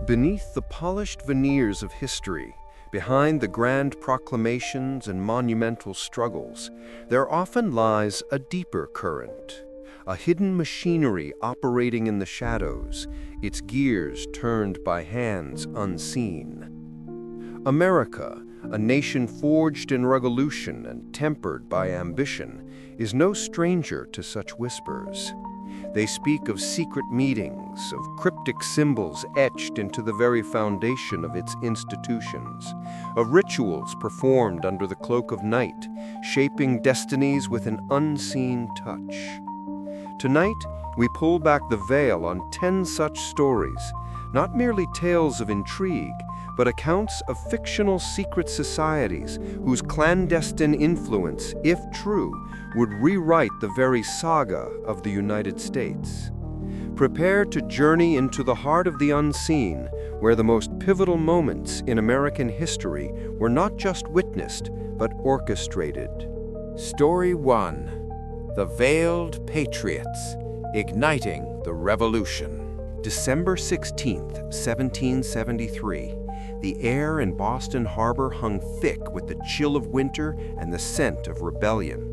Beneath the polished veneers of history, behind the grand proclamations and monumental struggles, there often lies a deeper current, a hidden machinery operating in the shadows, its gears turned by hands unseen. America, a nation forged in revolution and tempered by ambition, is no stranger to such whispers. They speak of secret meetings, of cryptic symbols etched into the very foundation of its institutions, of rituals performed under the cloak of night, shaping destinies with an unseen touch. Tonight, we pull back the veil on 10 such stories, not merely tales of intrigue, but accounts of fictional secret societies whose clandestine influence, if true, would rewrite the very saga of the United States. Prepare to journey into the heart of the unseen, where the most pivotal moments in American history were not just witnessed, but orchestrated. Story 1. The Veiled Patriots, Igniting the Revolution. December 16, 1773. The air in Boston Harbor hung thick with the chill of winter and the scent of rebellion.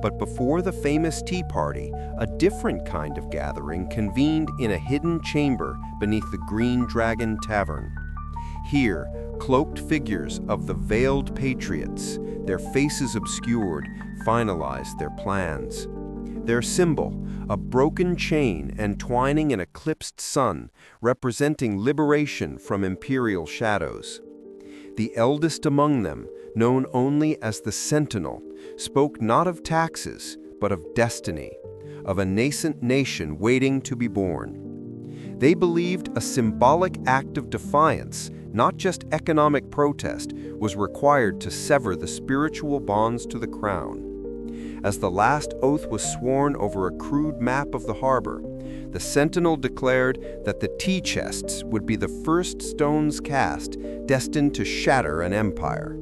But before the famous Tea Party, a different kind of gathering convened in a hidden chamber beneath the Green Dragon Tavern. Here, cloaked figures of the veiled patriots, their faces obscured, finalized their plans. Their symbol, a broken chain entwining an eclipsed sun, representing liberation from imperial shadows. The eldest among them, known only as the Sentinel, spoke not of taxes, but of destiny, of a nascent nation waiting to be born. They believed a symbolic act of defiance, not just economic protest, was required to sever the spiritual bonds to the crown. As the last oath was sworn over a crude map of the harbor, the Sentinel declared that the tea chests would be the first stones cast, destined to shatter an empire.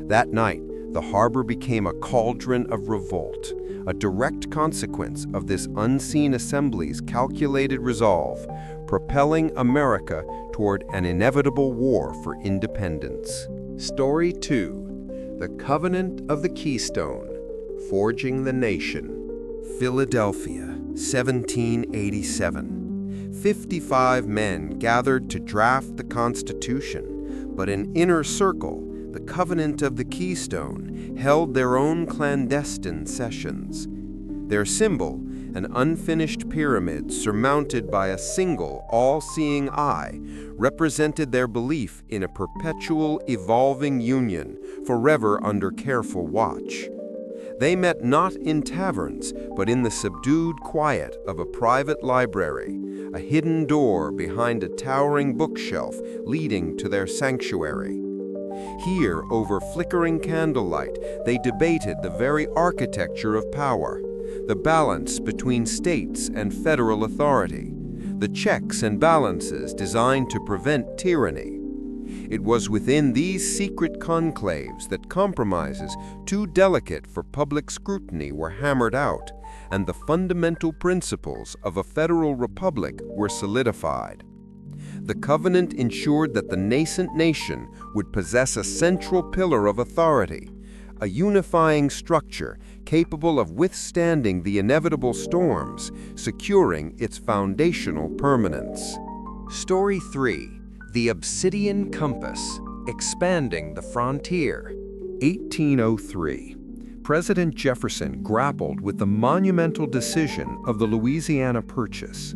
That night, the harbor became a cauldron of revolt, a direct consequence of this unseen assembly's calculated resolve, propelling America toward an inevitable war for independence. Story 2. The Covenant of the Keystone, Forging the Nation. Philadelphia, 1787. 55 men gathered to draft the Constitution, but an inner circle, the Covenant of the Keystone, held their own clandestine sessions. Their symbol, an unfinished pyramid surmounted by a single, all-seeing eye, represented their belief in a perpetual, evolving union, forever under careful watch. They met not in taverns, but in the subdued quiet of a private library, a hidden door behind a towering bookshelf leading to their sanctuary. Here, over flickering candlelight, they debated the very architecture of power, the balance between states and federal authority, the checks and balances designed to prevent tyranny. It was within these secret conclaves that compromises too delicate for public scrutiny were hammered out, and the fundamental principles of a federal republic were solidified. The covenant ensured that the nascent nation would possess a central pillar of authority, a unifying structure capable of withstanding the inevitable storms, securing its foundational permanence. Story 3. The Obsidian Compass, Expanding the Frontier. 1803. President Jefferson grappled with the monumental decision of the Louisiana Purchase.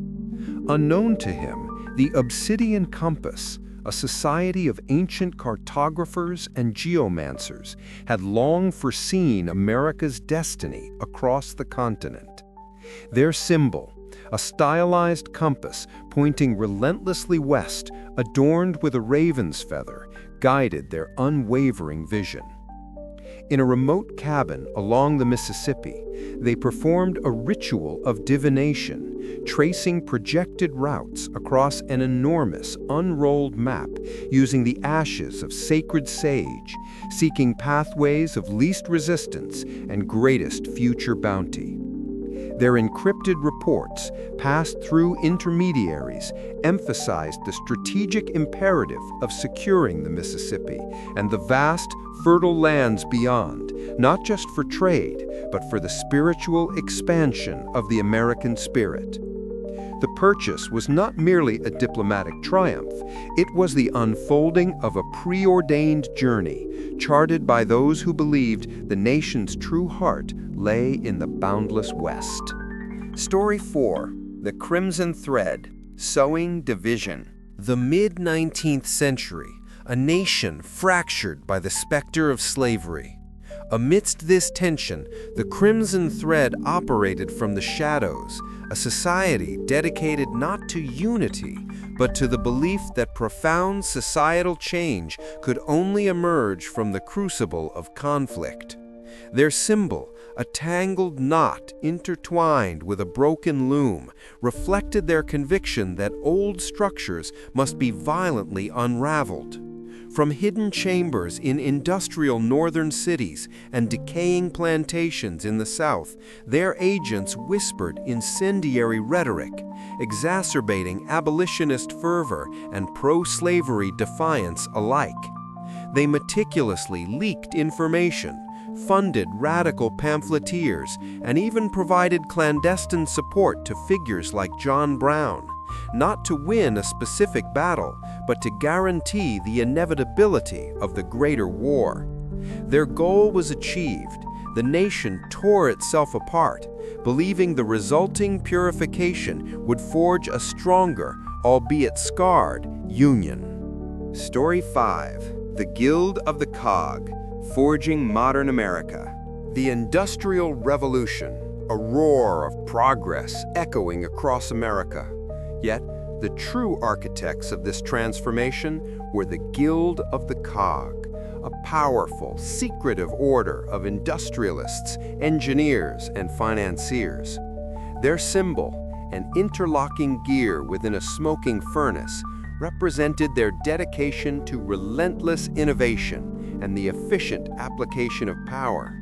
Unknown to him, the Obsidian Compass, a society of ancient cartographers and geomancers, had long foreseen America's destiny across the continent. Their symbol, a stylized compass pointing relentlessly west, adorned with a raven's feather, guided their unwavering vision. In a remote cabin along the Mississippi, they performed a ritual of divination, tracing projected routes across an enormous, unrolled map using the ashes of sacred sage, seeking pathways of least resistance and greatest future bounty. Their encrypted reports, passed through intermediaries, emphasized the strategic imperative of securing the Mississippi and the vast, fertile lands beyond, not just for trade, but for the spiritual expansion of the American spirit. The purchase was not merely a diplomatic triumph, it was the unfolding of a preordained journey, charted by those who believed the nation's true heart lay in the boundless West. Story 4. The Crimson Thread, Sowing Division. The mid-19th century, a nation fractured by the specter of slavery. Amidst this tension, the Crimson Thread operated from the shadows, a society dedicated not to unity, but to the belief that profound societal change could only emerge from the crucible of conflict. Their symbol, a tangled knot intertwined with a broken loom, reflected their conviction that old structures must be violently unraveled. From hidden chambers in industrial northern cities and decaying plantations in the South, their agents whispered incendiary rhetoric, exacerbating abolitionist fervor and pro-slavery defiance alike. They meticulously leaked information, funded radical pamphleteers, and even provided clandestine support to figures like John Brown, not to win a specific battle, but to guarantee the inevitability of the greater war. Their goal was achieved. The nation tore itself apart, believing the resulting purification would forge a stronger, albeit scarred, union. Story 5. The Guild of the Cog, Forging Modern America. The Industrial Revolution, a roar of progress echoing across America. Yet, the true architects of this transformation were the Guild of the Cog, a powerful, secretive order of industrialists, engineers, and financiers. Their symbol, an interlocking gear within a smoking furnace, represented their dedication to relentless innovation and the efficient application of power.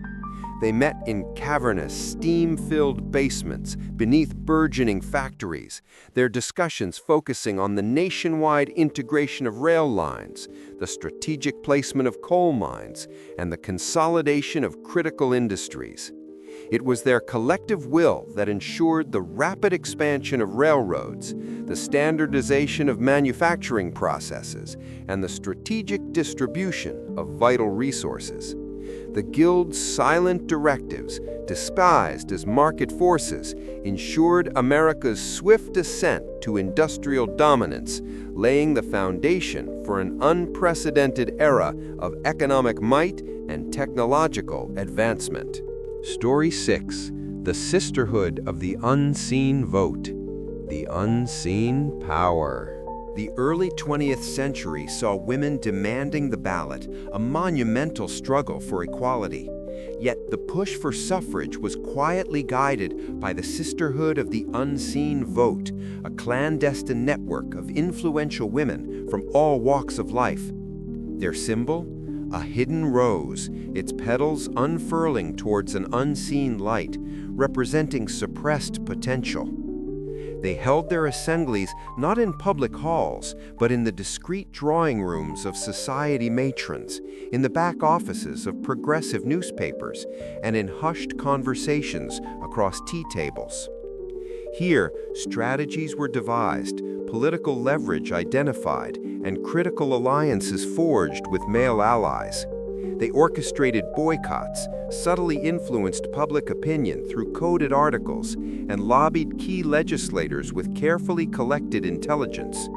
They met in cavernous, steam-filled basements beneath burgeoning factories, their discussions focusing on the nationwide integration of rail lines, the strategic placement of coal mines, and the consolidation of critical industries. It was their collective will that ensured the rapid expansion of railroads, the standardization of manufacturing processes, and the strategic distribution of vital resources. The Guild's silent directives, disguised as market forces, ensured America's swift ascent to industrial dominance, laying the foundation for an unprecedented era of economic might and technological advancement. Story 6. The Sisterhood of the Unseen Vote. The Unseen Power. The early 20th century saw women demanding the ballot, a monumental struggle for equality. Yet the push for suffrage was quietly guided by the Sisterhood of the Unseen Vote, a clandestine network of influential women from all walks of life. Their symbol? A hidden rose, its petals unfurling towards an unseen light, representing suppressed potential. They held their assemblies not in public halls, but in the discreet drawing rooms of society matrons, in the back offices of progressive newspapers, and in hushed conversations across tea tables. Here, strategies were devised, political leverage identified, and critical alliances forged with male allies. They orchestrated boycotts, subtly influenced public opinion through coded articles, and lobbied key legislators with carefully collected intelligence.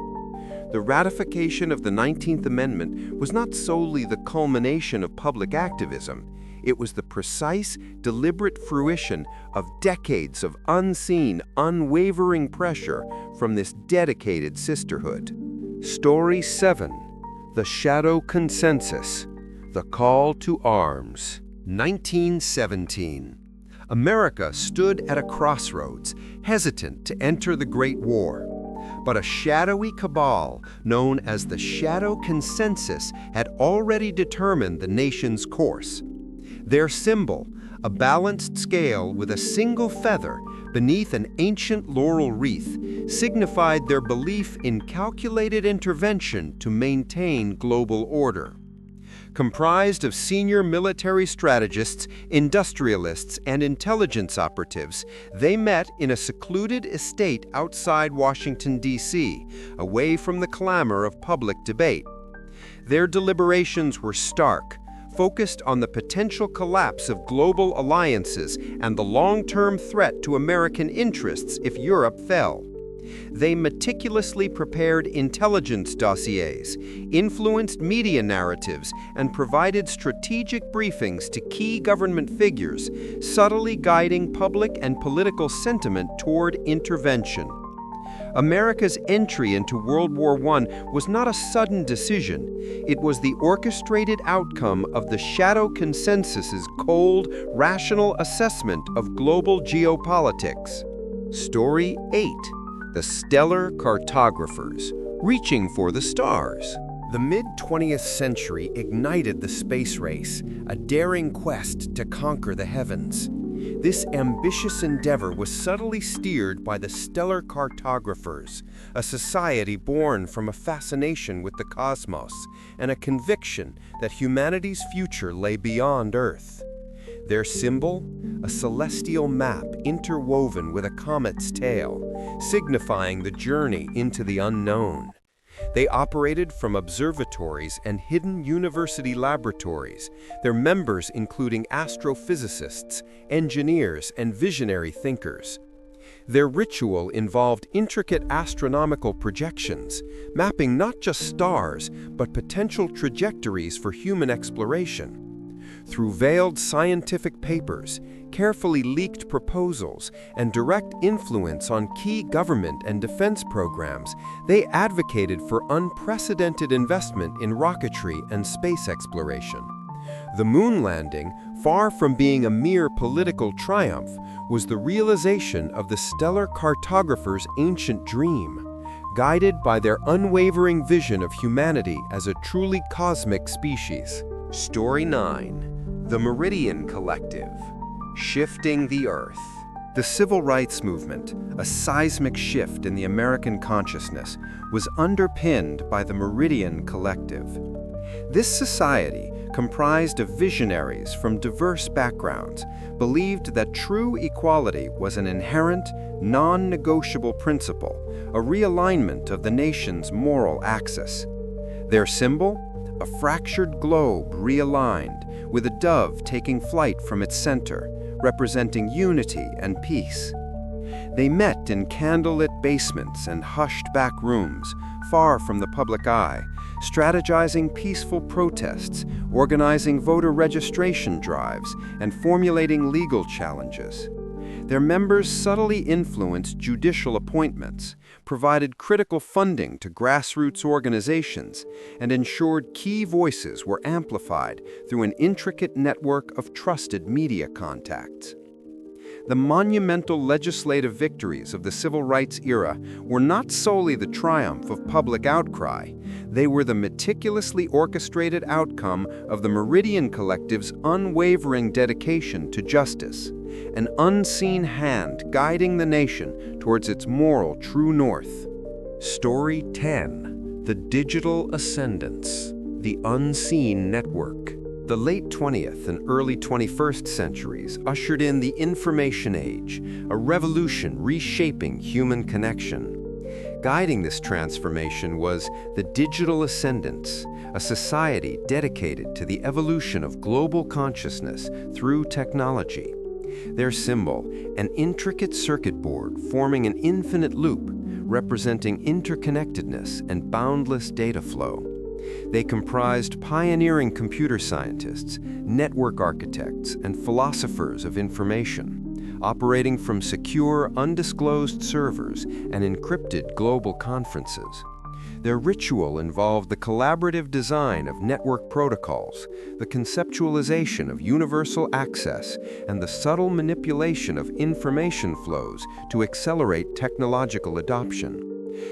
The ratification of the 19th Amendment was not solely the culmination of public activism. It was the precise, deliberate fruition of decades of unseen, unwavering pressure from this dedicated sisterhood. Story 7. The Shadow Consensus. The Call to Arms. 1917. America stood at a crossroads, hesitant to enter the Great War. But a shadowy cabal, known as the Shadow Consensus, had already determined the nation's course. Their symbol, a balanced scale with a single feather, beneath an ancient laurel wreath, signified their belief in calculated intervention to maintain global order. Comprised of senior military strategists, industrialists, and intelligence operatives, they met in a secluded estate outside Washington, D.C., away from the clamor of public debate. Their deliberations were stark, focused on the potential collapse of global alliances and the long-term threat to American interests if Europe fell. They meticulously prepared intelligence dossiers, influenced media narratives, and provided strategic briefings to key government figures, subtly guiding public and political sentiment toward intervention. America's entry into World War I was not a sudden decision. It was the orchestrated outcome of the Shadow Consensus's cold, rational assessment of global geopolitics. Story 8. The Stellar Cartographers, Reaching for the Stars. The mid-20th century ignited the space race, a daring quest to conquer the heavens. This ambitious endeavor was subtly steered by the Stellar Cartographers, a society born from a fascination with the cosmos and a conviction that humanity's future lay beyond Earth. Their symbol? A celestial map interwoven with a comet's tail, signifying the journey into the unknown. They operated from observatories and hidden university laboratories, their members including astrophysicists, engineers, and visionary thinkers. Their ritual involved intricate astronomical projections, mapping not just stars, but potential trajectories for human exploration. Through veiled scientific papers, carefully leaked proposals, and direct influence on key government and defense programs, they advocated for unprecedented investment in rocketry and space exploration. The moon landing, far from being a mere political triumph, was the realization of the Stellar Cartographers' ancient dream, guided by their unwavering vision of humanity as a truly cosmic species. Story 9. The Meridian Collective, Shifting the Earth. The Civil Rights Movement, a seismic shift in the American consciousness, was underpinned by the Meridian Collective. This society, comprised of visionaries from diverse backgrounds, believed that true equality was an inherent, non-negotiable principle, a realignment of the nation's moral axis. Their symbol? A fractured globe realigned, with a dove taking flight from its center, representing unity and peace. They met in candlelit basements and hushed back rooms, far from the public eye, strategizing peaceful protests, organizing voter registration drives, and formulating legal challenges. Their members subtly influenced judicial appointments, provided critical funding to grassroots organizations, and ensured key voices were amplified through an intricate network of trusted media contacts. The monumental legislative victories of the civil rights era were not solely the triumph of public outcry. They were the meticulously orchestrated outcome of the Meridian Collective's unwavering dedication to justice, an unseen hand guiding the nation towards its moral true north. Story 10. The Digital Ascendance, the Unseen Network. The late 20th and early 21st centuries ushered in the information age, a revolution reshaping human connection. Guiding this transformation was the digital ascendance, a society dedicated to the evolution of global consciousness through technology. Their symbol, an intricate circuit board forming an infinite loop, representing interconnectedness and boundless data flow. They comprised pioneering computer scientists, network architects, and philosophers of information, operating from secure, undisclosed servers and encrypted global conferences. Their ritual involved the collaborative design of network protocols, the conceptualization of universal access, and the subtle manipulation of information flows to accelerate technological adoption.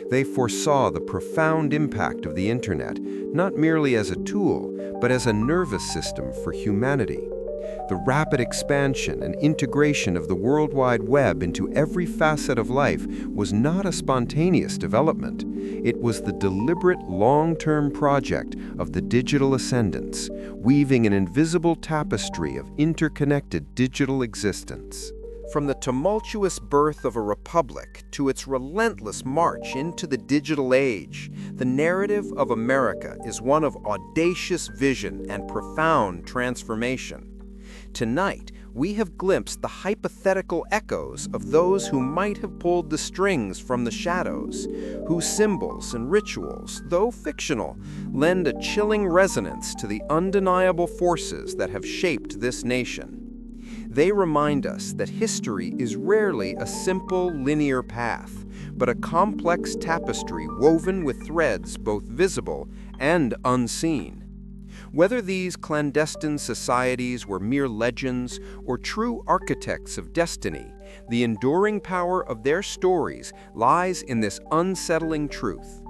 They foresaw the profound impact of the Internet, not merely as a tool, but as a nervous system for humanity. The rapid expansion and integration of the World Wide Web into every facet of life was not a spontaneous development. It was the deliberate long-term project of the digital ascendants, weaving an invisible tapestry of interconnected digital existence. From the tumultuous birth of a republic to its relentless march into the digital age, the narrative of America is one of audacious vision and profound transformation. Tonight, we have glimpsed the hypothetical echoes of those who might have pulled the strings from the shadows, whose symbols and rituals, though fictional, lend a chilling resonance to the undeniable forces that have shaped this nation. They remind us that history is rarely a simple, linear path, but a complex tapestry woven with threads both visible and unseen. Whether these clandestine societies were mere legends or true architects of destiny, the enduring power of their stories lies in this unsettling truth,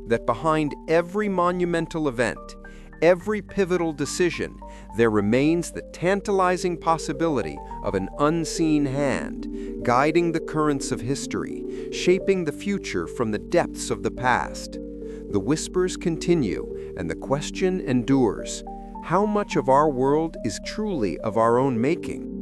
that behind every monumental event, every pivotal decision, there remains the tantalizing possibility of an unseen hand, guiding the currents of history, shaping the future from the depths of the past. The whispers continue, and the question endures: how much of our world is truly of our own making?